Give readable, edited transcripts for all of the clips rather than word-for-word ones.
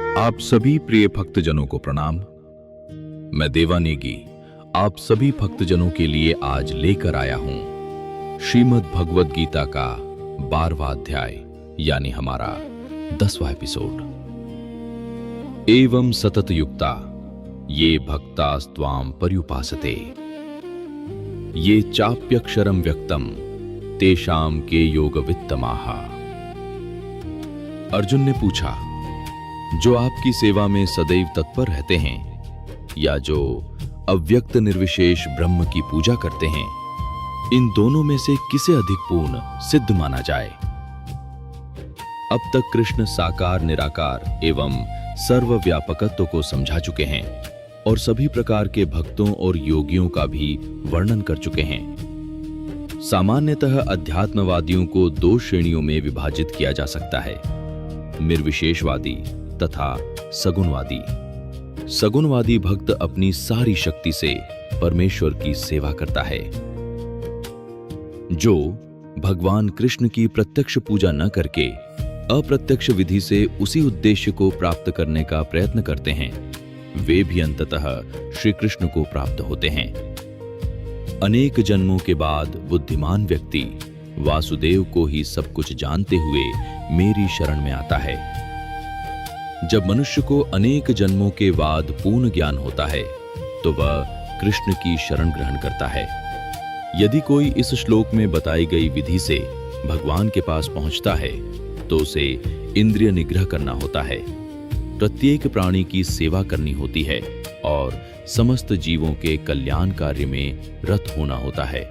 आप सभी प्रिय भक्तजनों को प्रणाम। मैं देवानेगी आप सभी भक्तजनों के लिए आज लेकर आया हूं श्रीमद् भगवद गीता का 12वां अध्याय यानी हमारा 10वां एपिसोड। एवं सतत युक्ता ये भक्तास्त्वाम पर्युपासते ये चाप्यक्षरम व्यक्तम तेषाम के योगवित्तमाः। अर्जुन ने पूछा, जो आपकी सेवा में सदैव तत्पर रहते हैं या जो अव्यक्त निर्विशेष ब्रह्म की पूजा करते हैं, इन दोनों में से किसे अधिक पूर्ण सिद्ध माना जाए? अब तक कृष्ण साकार निराकार एवं सर्वव्यापकत्व को समझा चुके हैं और सभी प्रकार के भक्तों और योगियों का भी वर्णन कर चुके हैं। सामान्यतः अध्यात्मवादियों को 2 श्रेणियों में विभाजित किया जा सकता है, निर्विशेषवादी तथा सगुणवादी। सगुणवादी भक्त अपनी सारी शक्ति से परमेश्वर की सेवा करता है। जो भगवान कृष्ण की प्रत्यक्ष पूजा न करके अप्रत्यक्ष विधि से उसी उद्देश्य को प्राप्त करने का प्रयत्न करते हैं, वे भी अंततः श्री कृष्ण को प्राप्त होते हैं। अनेक जन्मों के बाद बुद्धिमान व्यक्ति वासुदेव को ही सब कुछ जानते हुए मेरी शरण में आता है। जब मनुष्य को अनेक जन्मों के बाद पूर्ण ज्ञान होता है तो वह कृष्ण की शरण ग्रहण करता है। यदि कोई इस श्लोक में बताई गई विधि से भगवान के पास पहुंचता है तो उसे इंद्रिय निग्रह करना होता है, प्रत्येक प्राणी की सेवा करनी होती है और समस्त जीवों के कल्याण कार्य में रत होना होता है।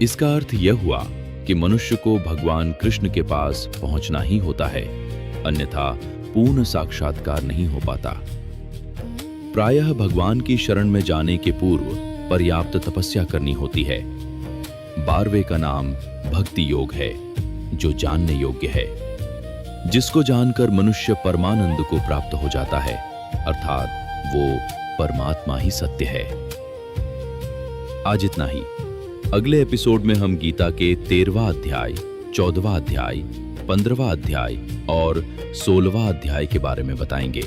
इसका अर्थ यह हुआ कि मनुष्य को भगवान कृष्ण के पास पहुंचना ही होता है, अन्यथा पूर्ण साक्षात्कार नहीं हो पाता। प्रायः भगवान की शरण में जाने के पूर्व पर्याप्त तपस्या करनी होती है। 12वें का नाम भक्ति योग है, जो जानने योग्य है, जिसको जानकर मनुष्य परमानंद को प्राप्त हो जाता है, अर्थात वो परमात्मा ही सत्य है। आज इतना ही। अगले एपिसोड में हम गीता के 13वां अध्याय, 14वां अध्याय, 15वां अध्याय और 16वां अध्याय के बारे में बताएंगे।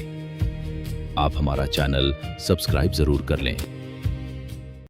आप हमारा चैनल सब्सक्राइब जरूर कर लें।